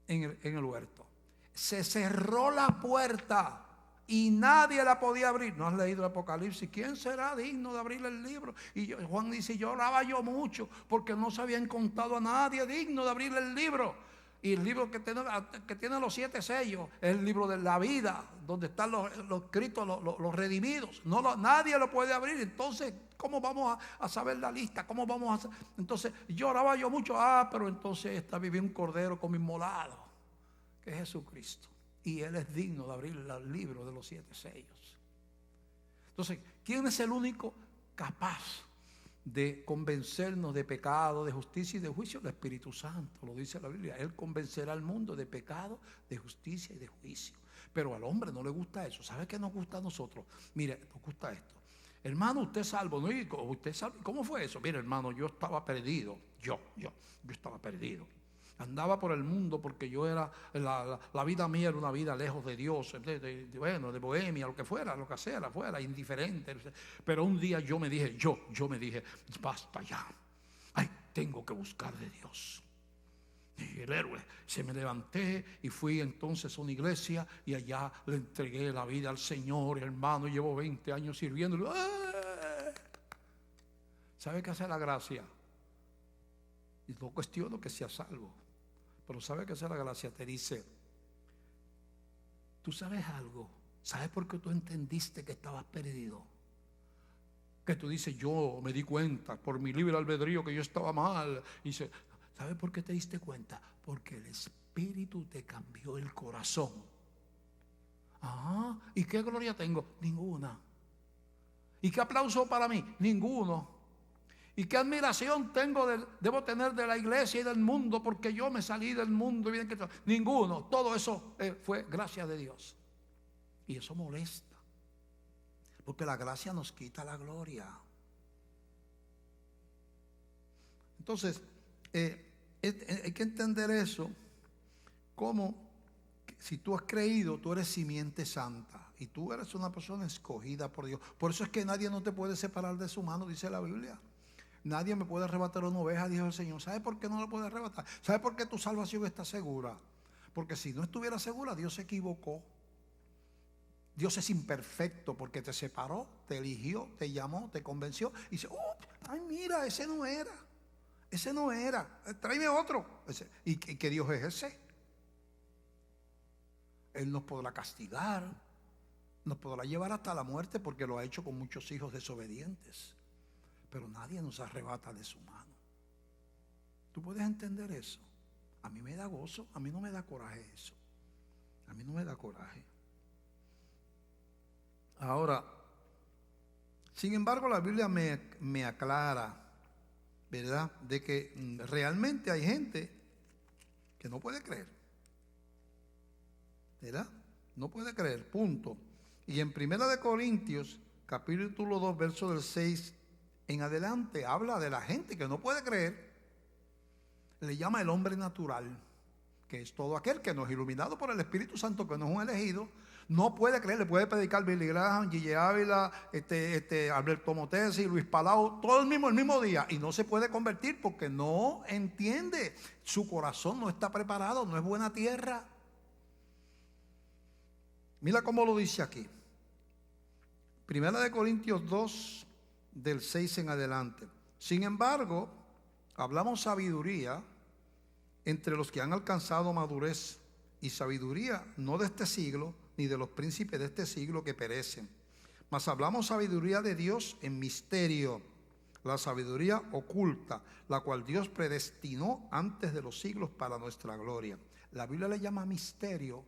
en el huerto. Se cerró la puerta y nadie la podía abrir. ¿No has leído el Apocalipsis? ¿Quién será digno de abrir el libro? Y Juan dice, lloraba yo mucho porque no se había encontrado a nadie digno de abrir el libro. Y el libro que tiene los 7 sellos es el libro de la vida, donde están los escritos, los redimidos. Nadie lo puede abrir. Entonces, ¿cómo vamos a saber la lista? ¿Cómo vamos a...? Entonces, lloraba yo mucho. Pero entonces vivía un cordero como inmolado, que es Jesucristo. Y Él es digno de abrir el libro de los 7 sellos. Entonces, ¿quién es el único capaz de convencernos de pecado, de justicia y de juicio? El Espíritu Santo, lo dice la Biblia. Él convencerá al mundo de pecado, de justicia y de juicio. Pero al hombre no le gusta eso. ¿Sabe qué nos gusta a nosotros? Mire, nos gusta esto. Hermano, usted es salvo, ¿no? ¿Usted salvo? ¿Cómo fue eso? Mire, hermano, yo estaba perdido. Yo estaba perdido. Andaba por el mundo porque yo era, la vida mía era una vida lejos de Dios, de bohemia, lo que fuera, fuera, indiferente. Pero un día yo me dije, basta ya. Tengo que buscar de Dios. Y el héroe, me levanté y fui entonces a una iglesia y allá le entregué la vida al Señor, hermano. Llevo 20 años sirviéndole. ¿Sabe qué hace la gracia? Y no cuestiono que sea salvo. Pero ¿sabe qué es la gracia? Te dice, ¿tú sabes algo? ¿Sabes por qué tú entendiste que estabas perdido? Que tú dices, yo me di cuenta por mi libre albedrío que yo estaba mal. Y dice, ¿sabes por qué te diste cuenta? Porque el Espíritu te cambió el corazón. ¿Y qué gloria tengo? Ninguna. ¿Y qué aplauso para mí? Ninguno. ¿Y qué admiración debo tener de la iglesia y del mundo porque yo me salí del mundo? Ninguno. Todo eso fue gracia de Dios. Y eso molesta. Porque la gracia nos quita la gloria. Entonces, hay que entender eso como si tú has creído, tú eres simiente santa. Y tú eres una persona escogida por Dios. Por eso es que nadie no te puede separar de su mano, dice la Biblia. Nadie me puede arrebatar una oveja, dijo el Señor. ¿Sabe por qué no la puede arrebatar? ¿Sabe por qué tu salvación está segura? Porque si no estuviera segura, Dios se equivocó. Dios es imperfecto porque te separó, te eligió, te llamó, te convenció. Y dice, mira, ese no era. Tráeme otro. ¿Y qué Dios es ese? Él nos podrá castigar, nos podrá llevar hasta la muerte porque lo ha hecho con muchos hijos desobedientes. Pero nadie nos arrebata de su mano. ¿Tú puedes entender eso? A mí me da gozo, a mí no me da coraje eso. A mí no me da coraje. Ahora, sin embargo, la Biblia me aclara, ¿verdad?, de que realmente hay gente que no puede creer, ¿verdad? No puede creer, punto. Y en 1 Corintios, capítulo 2, verso del 6 en adelante, habla de la gente que no puede creer. Le llama el hombre natural, que es todo aquel que no es iluminado por el Espíritu Santo, que no es un elegido. No puede creer, le puede predicar Billy Graham, Gigi Ávila, Alberto Motesi, Luis Palau, todo el mismo día, y no se puede convertir porque no entiende. Su corazón no está preparado, no es buena tierra. Mira cómo lo dice aquí. 1 Corintios 2, del 6 en adelante. Sin embargo, hablamos sabiduría entre los que han alcanzado madurez, y sabiduría no de este siglo, ni de los príncipes de este siglo que perecen. Mas hablamos sabiduría de Dios en misterio, la sabiduría oculta, la cual Dios predestinó antes de los siglos para nuestra gloria. La Biblia le llama misterio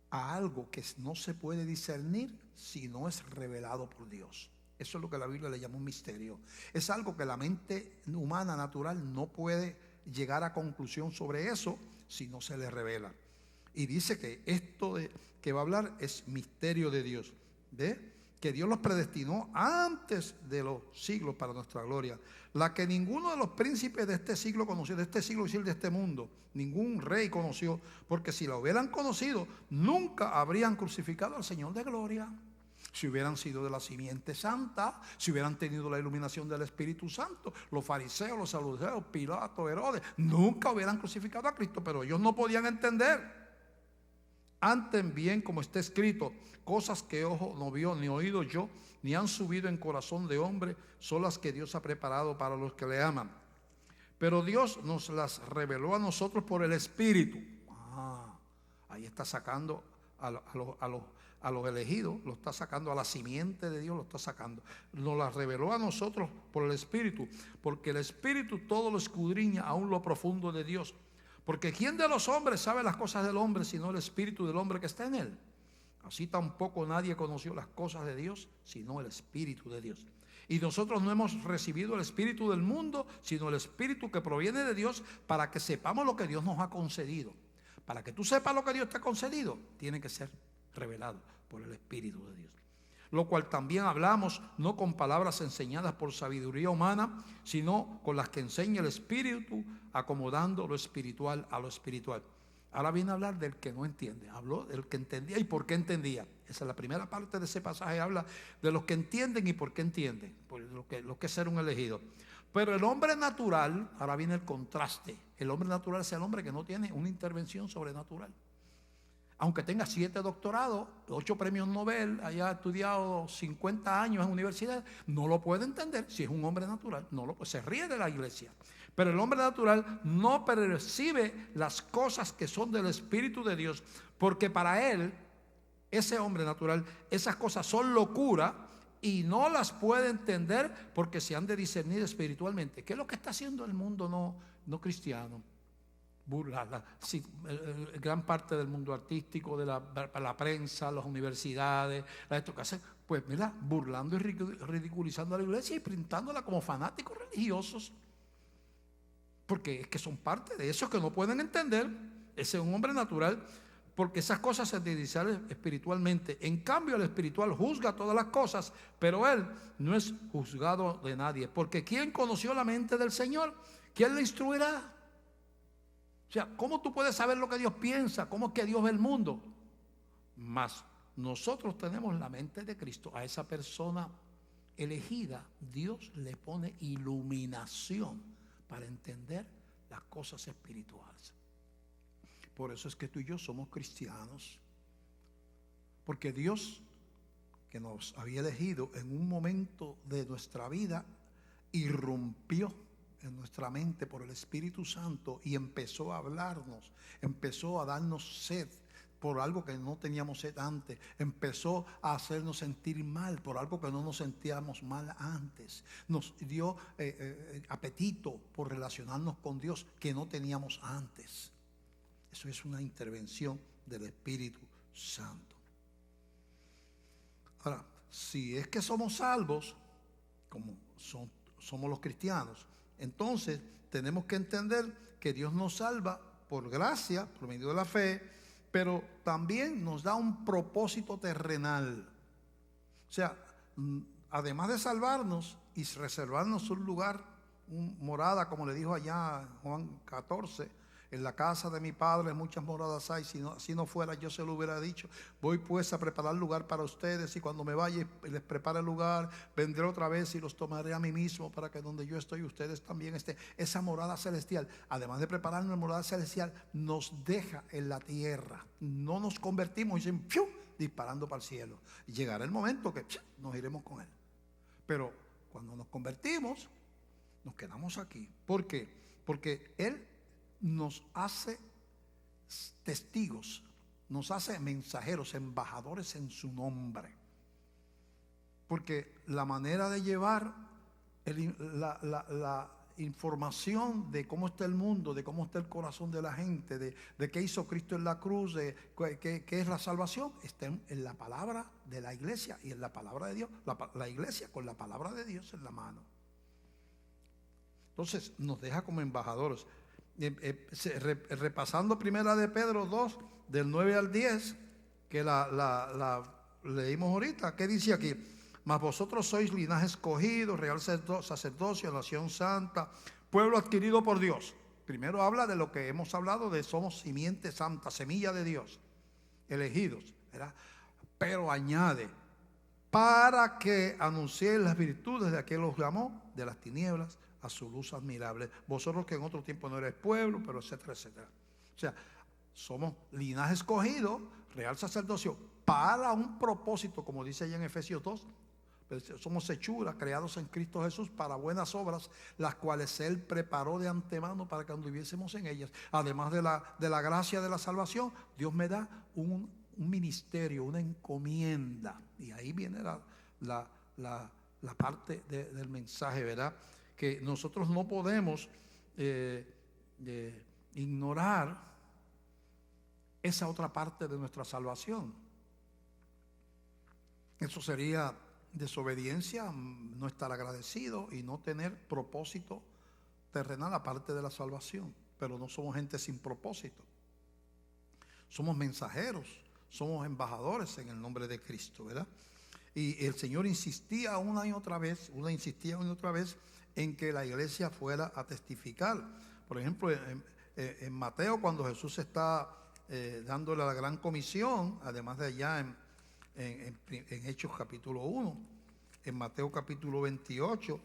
a algo que no se puede discernir si no es revelado por Dios. Eso es lo que la Biblia le llama un misterio. Es algo que la mente humana natural no puede llegar a conclusión sobre eso si no se le revela. Y dice que esto que va a hablar es misterio de Dios. ¿Ve? Que Dios los predestinó antes de los siglos para nuestra gloria. La que ninguno de los príncipes de este siglo conoció, de este siglo y de este mundo, ningún rey conoció, porque si la hubieran conocido, nunca habrían crucificado al Señor de gloria. Si hubieran sido de la simiente santa, si hubieran tenido la iluminación del Espíritu Santo, los fariseos, los saduceos, Pilato, Herodes, nunca hubieran crucificado a Cristo, pero ellos no podían entender. Antes bien, como está escrito, cosas que ojo no vio, ni oído yo, ni han subido en corazón de hombre, son las que Dios ha preparado para los que le aman. Pero Dios nos las reveló a nosotros por el Espíritu. Ahí está sacando a los elegidos, lo está sacando a la simiente de Dios, lo está sacando. Nos las reveló a nosotros por el Espíritu, porque el Espíritu todo lo escudriña, aún lo profundo de Dios. Porque ¿quién de los hombres sabe las cosas del hombre sino el espíritu del hombre que está en él? Así tampoco nadie conoció las cosas de Dios sino el Espíritu de Dios. Y nosotros no hemos recibido el espíritu del mundo, sino el Espíritu que proviene de Dios, para que sepamos lo que Dios nos ha concedido. Para que tú sepas lo que Dios te ha concedido, tiene que ser revelado por el Espíritu de Dios. Lo cual también hablamos, no con palabras enseñadas por sabiduría humana, sino con las que enseña el Espíritu, acomodando lo espiritual a lo espiritual. Ahora viene a hablar del que no entiende. Habló del que entendía y por qué entendía. Esa es la primera parte de ese pasaje. Habla de los que entienden y por qué entienden, por lo que es ser un elegido. Pero el hombre natural, ahora viene el contraste. El hombre natural es el hombre que no tiene una intervención sobrenatural. Aunque tenga 7 doctorados, 8 premios Nobel, haya estudiado 50 años en universidad, no lo puede entender si es un hombre natural. Se ríe de la iglesia. Pero el hombre natural no percibe las cosas que son del Espíritu de Dios, porque para él, ese hombre natural, esas cosas son locura y no las puede entender porque se han de discernir espiritualmente. ¿Qué es lo que está haciendo el mundo no cristiano? Burlarla. Sí, gran parte del mundo artístico, de la prensa, las universidades, esto que hacen, pues mira, burlando y ridiculizando a la iglesia y pintándola como fanáticos religiosos, porque es que son parte de eso que no pueden entender. Ese es un hombre natural, porque esas cosas se disciernen espiritualmente. En cambio, el espiritual juzga todas las cosas, pero él no es juzgado de nadie, porque ¿quién conoció la mente del Señor? ¿Quién le instruirá? O sea, ¿cómo tú puedes saber lo que Dios piensa? ¿Cómo es que Dios ve el mundo? Mas nosotros tenemos la mente de Cristo. A esa persona elegida, Dios le pone iluminación para entender las cosas espirituales. Por eso es que tú y yo somos cristianos. Porque Dios, que nos había elegido en un momento de nuestra vida, irrumpió en nuestra mente por el Espíritu Santo y empezó a hablarnos, empezó a darnos sed por algo que no teníamos sed antes, empezó a hacernos sentir mal por algo que no nos sentíamos mal antes, nos dio apetito por relacionarnos con Dios que no teníamos antes. Eso es una intervención del Espíritu Santo. Ahora, si es que somos salvos, como somos los cristianos, entonces tenemos que entender que Dios nos salva por gracia, por medio de la fe, pero también nos da un propósito terrenal. O sea, además de salvarnos y reservarnos un lugar, una morada, como le dijo allá Juan 14, en la casa de mi padre muchas moradas hay, si no fuera yo se lo hubiera dicho. Voy pues a preparar lugar para ustedes, y cuando me vaya y les prepare el lugar, vendré otra vez y los tomaré a mí mismo, para que donde yo estoy ustedes también estén. Esa morada celestial, además de preparar una morada celestial, nos deja en la tierra. No nos convertimos y dicen ¡piu!, disparando para el cielo. Y llegará el momento que nos iremos con Él. Pero cuando nos convertimos, nos quedamos aquí. ¿Por qué? Porque Él nos hace testigos, nos hace mensajeros, embajadores en su nombre. Porque la manera de llevar la información de cómo está el mundo, de cómo está el corazón de la gente, de qué hizo Cristo en la cruz, de qué es la salvación, está en la palabra de la iglesia y en la palabra de Dios. La iglesia con la palabra de Dios en la mano. Entonces nos deja como embajadores. Repasando primera de Pedro 2, del 9 al 10, que la leímos ahorita. ¿Qué dice aquí? Mas vosotros sois linaje escogido, real sacerdocio, nación santa, pueblo adquirido por Dios. Primero habla de lo que hemos hablado, de somos simiente santa, semilla de Dios, elegidos, ¿verdad? Pero añade, para que anunciéis las virtudes de aquel que os llamó de las tinieblas a su luz admirable. Vosotros que en otro tiempo no eres pueblo, pero etcétera, etcétera. O sea, somos linaje escogido, real sacerdocio, para un propósito, como dice allá en Efesios 2. Somos hechuras creados en Cristo Jesús para buenas obras, las cuales Él preparó de antemano para que anduviésemos en ellas. Además de la gracia de la salvación, Dios me da un ministerio, una encomienda. Y ahí viene la parte del mensaje, ¿verdad? Que nosotros no podemos ignorar esa otra parte de nuestra salvación. Eso sería desobediencia, no estar agradecido y no tener propósito terrenal aparte de la salvación. Pero no somos gente sin propósito. Somos mensajeros, somos embajadores en el nombre de Cristo, ¿verdad? Y el Señor insistía una y otra vez en que la iglesia fuera a testificar. Por ejemplo, en Mateo, cuando Jesús está dándole la gran comisión, además de allá en Hechos capítulo 1, en Mateo capítulo 28,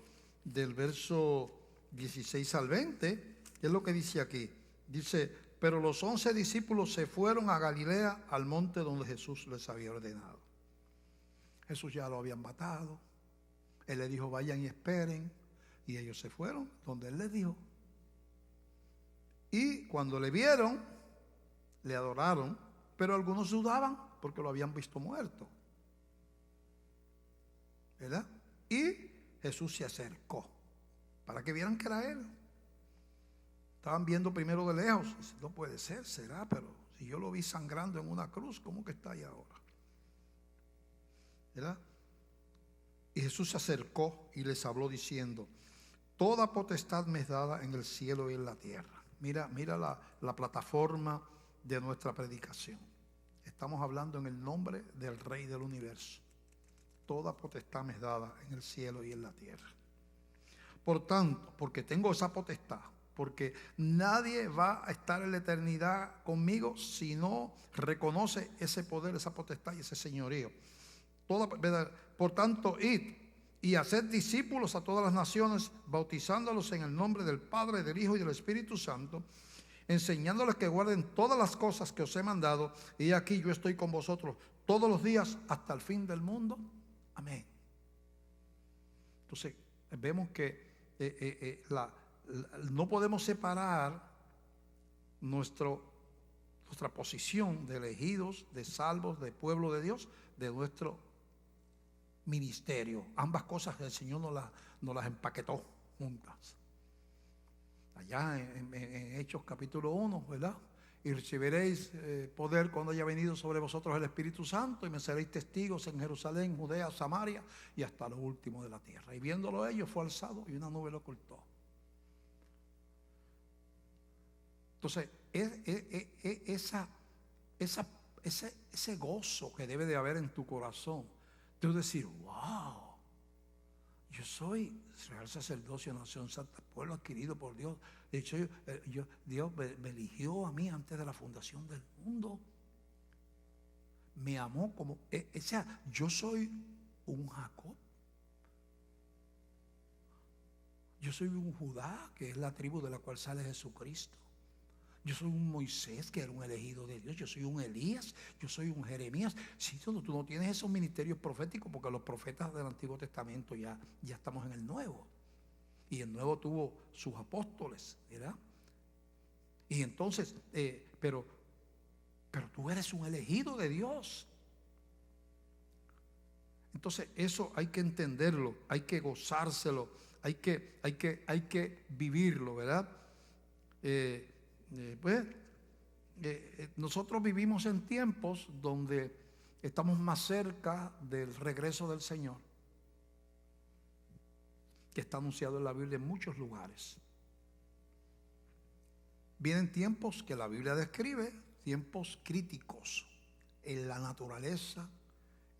del verso 16 al 20, ¿qué es lo que dice aquí? Dice, pero los 11 discípulos se fueron a Galilea, al monte donde Jesús les había ordenado. Jesús ya lo habían matado. Él les dijo, vayan y esperen. Y ellos se fueron donde Él les dijo. Y cuando le vieron, le adoraron, pero algunos dudaban porque lo habían visto muerto, ¿verdad? Y Jesús se acercó para que vieran que era Él. Estaban viendo primero de lejos. Dice, no puede ser, será, pero si yo lo vi sangrando en una cruz, ¿cómo que está ahí ahora? ¿Verdad? Y Jesús se acercó y les habló diciendo, toda potestad me es dada en el cielo y en la tierra. Mira la plataforma de nuestra predicación. Estamos hablando en el nombre del Rey del universo. Toda potestad me es dada en el cielo y en la tierra. Por tanto, porque tengo esa potestad, porque nadie va a estar en la eternidad conmigo si no reconoce ese poder, esa potestad y ese señorío. Por tanto, id y haced discípulos a todas las naciones, bautizándolos en el nombre del Padre, del Hijo y del Espíritu Santo, enseñándoles que guarden todas las cosas que os he mandado, y aquí yo estoy con vosotros todos los días hasta el fin del mundo. Amén. Entonces, vemos que no podemos separar nuestra posición de elegidos, de salvos, de pueblo de Dios, de nuestro ministerio. Ambas cosas el Señor nos las empaquetó juntas. Allá en Hechos capítulo 1, ¿verdad? Y recibiréis poder cuando haya venido sobre vosotros el Espíritu Santo, y me seréis testigos en Jerusalén, Judea, Samaria y hasta lo último de la tierra. Y viéndolo ellos, fue alzado y una nube lo ocultó. Entonces, ese gozo que debe de haber en tu corazón, de decir, wow, yo soy real sacerdocio, nación santa, pueblo adquirido por Dios. De hecho, Dios me eligió a mí antes de la fundación del mundo. Me amó como, o sea, yo soy un Jacob. Yo soy un Judá, que es la tribu de la cual sale Jesucristo. Yo soy un Moisés, que era un elegido de Dios. Yo soy un Elías, yo soy un Jeremías. Si tú no tienes esos ministerios proféticos, porque los profetas del Antiguo Testamento ya estamos en el Nuevo. Y el Nuevo tuvo sus apóstoles, ¿verdad? Y entonces, pero tú eres un elegido de Dios. Entonces eso hay que entenderlo, hay que gozárselo, hay que vivirlo, ¿verdad? Nosotros vivimos en tiempos donde estamos más cerca del regreso del Señor, que está anunciado en la Biblia en muchos lugares. Vienen tiempos que la Biblia describe, tiempos críticos en la naturaleza,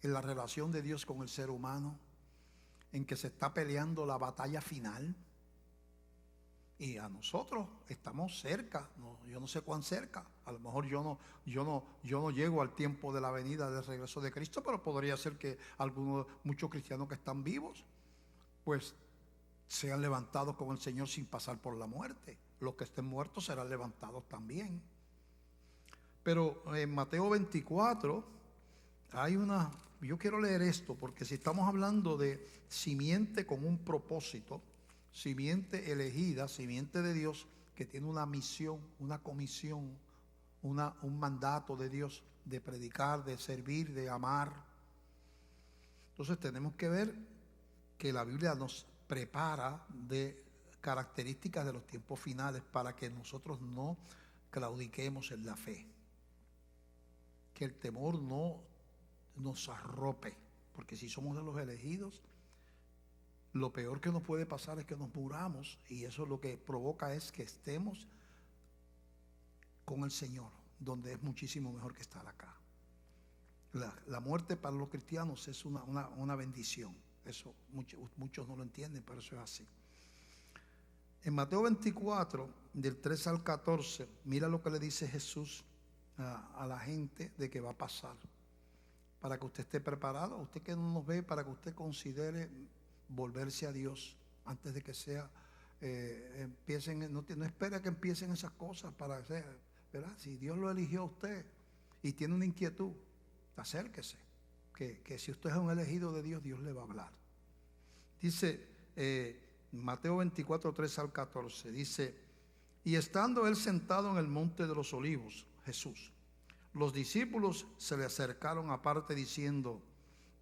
en la relación de Dios con el ser humano, en que se está peleando la batalla final. Y a nosotros estamos cerca, yo no sé cuán cerca. A lo mejor yo no llego al tiempo de la venida del regreso de Cristo, pero podría ser que muchos cristianos que están vivos, pues sean levantados con el Señor sin pasar por la muerte. Los que estén muertos serán levantados también. Pero en Mateo 24 yo quiero leer esto, porque si estamos hablando de simiente con un propósito, simiente elegida, simiente de Dios, que tiene una misión, una comisión, un mandato de Dios de predicar, de servir, de amar. Entonces tenemos que ver que la Biblia nos prepara de características de los tiempos finales para que nosotros no claudiquemos en la fe, que el temor no nos arrope, porque si somos de los elegidos, lo peor que nos puede pasar es que nos muramos, y eso lo que provoca es que estemos con el Señor, donde es muchísimo mejor que estar acá. La muerte para los cristianos es una bendición. Eso muchos no lo entienden, pero eso es así. En Mateo 24, del 3 al 14, mira lo que le dice Jesús a la gente de que va a pasar, para que usted esté preparado, usted que no nos ve, para que usted considere volverse a Dios antes de que empiecen, no espere que empiecen esas cosas para hacer, ¿verdad? Si Dios lo eligió a usted y tiene una inquietud, acérquese, que si usted es un elegido de Dios, Dios le va a hablar. Dice Mateo 24, 3 al 14, dice: y estando él sentado en el monte de los olivos, Jesús, los discípulos se le acercaron aparte diciendo: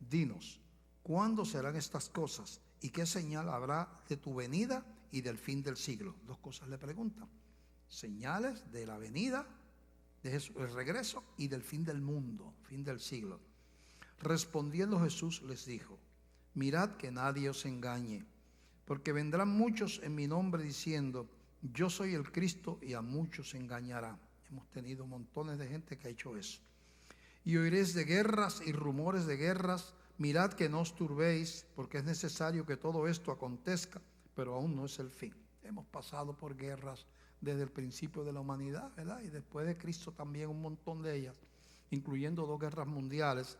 dinos, ¿cuándo serán estas cosas? ¿Y qué señal habrá de tu venida y del fin del siglo? Dos cosas le preguntan: señales de la venida de Jesús, el regreso, y del fin del mundo, fin del siglo. Respondiendo Jesús les dijo: mirad que nadie os engañe, porque vendrán muchos en mi nombre diciendo: yo soy el Cristo, y a muchos engañarán. Hemos tenido montones de gente que ha hecho eso. Y oiréis de guerras y rumores de guerras. Mirad que no os turbéis, porque es necesario que todo esto acontezca, pero aún no es el fin. Hemos pasado por guerras desde el principio de la humanidad, ¿verdad? Y después de Cristo también un montón de ellas, incluyendo 2 guerras mundiales.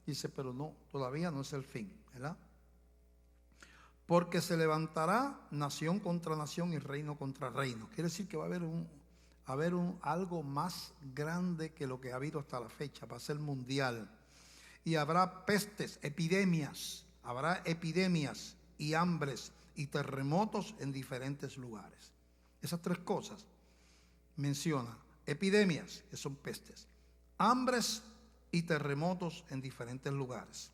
Dice, pero no, todavía no es el fin, ¿verdad? Porque se levantará nación contra nación y reino contra reino. Quiere decir que va a haber algo más grande que lo que ha habido hasta la fecha, va a ser mundial. Y habrá pestes, habrá epidemias y hambres y terremotos en diferentes lugares. Esas 3 cosas menciona: epidemias, que son pestes, hambres y terremotos en diferentes lugares.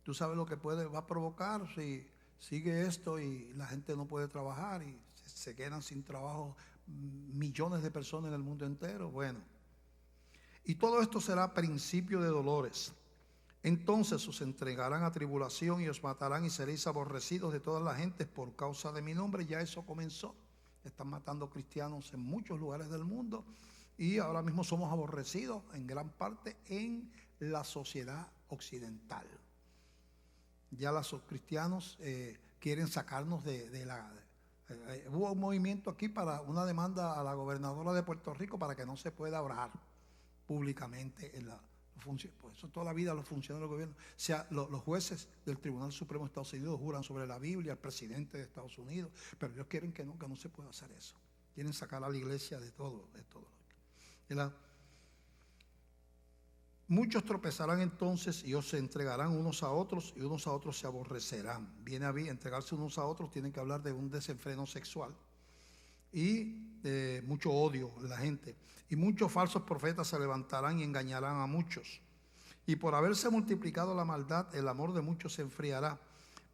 Tú sabes lo que va a provocar si sigue esto y la gente no puede trabajar y se quedan sin trabajo millones de personas en el mundo entero. Bueno, y todo esto será principio de dolores. Entonces os entregarán a tribulación y os matarán, y seréis aborrecidos de todas las gentes por causa de mi nombre. Ya eso comenzó. Están matando cristianos en muchos lugares del mundo, y ahora mismo somos aborrecidos en gran parte en la sociedad occidental. Ya los cristianos quieren sacarnos de la... hubo un movimiento aquí para una demanda a la gobernadora de Puerto Rico para que no se pueda orar públicamente en la función. Por eso toda la vida los funcionarios del gobierno, o sea, los jueces del Tribunal Supremo de Estados Unidos juran sobre la Biblia, el presidente de Estados Unidos, pero ellos quieren que no se pueda hacer eso. Quieren sacar a la iglesia de todo. Muchos tropezarán entonces y se entregarán unos a otros y unos a otros se aborrecerán. Viene a entregarse unos a otros, tienen que hablar de un desenfreno sexual y mucho odio en la gente. Y muchos falsos profetas se levantarán y engañarán a muchos. Y por haberse multiplicado la maldad, el amor de muchos se enfriará.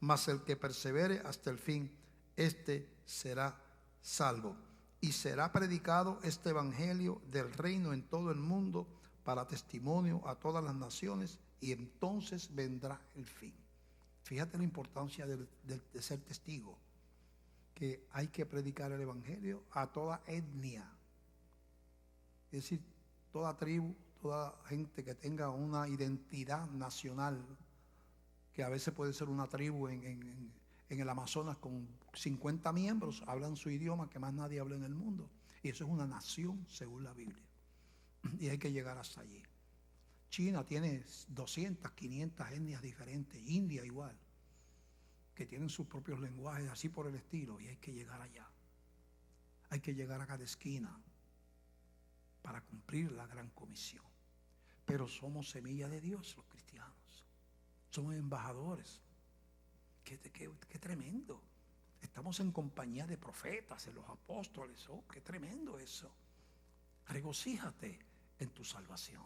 Mas el que persevere hasta el fin, este será salvo. Y será predicado este evangelio del reino en todo el mundo para testimonio a todas las naciones, y entonces vendrá el fin. Fíjate la importancia de ser testigo, que hay que predicar el evangelio a toda etnia, es decir, toda tribu, toda gente que tenga una identidad nacional, que a veces puede ser una tribu en el Amazonas con 50 miembros, hablan su idioma que más nadie habla en el mundo, y eso es una nación según la Biblia. Y hay que llegar hasta allí. China tiene 200, 500 etnias diferentes, India igual, que tienen sus propios lenguajes, así por el estilo, y hay que llegar allá. Hay que llegar a cada esquina para cumplir la gran comisión. Pero somos semilla de Dios los cristianos, somos embajadores. Qué tremendo. Estamos en compañía de profetas, de los apóstoles. Oh, qué tremendo eso. Regocíjate en tu salvación.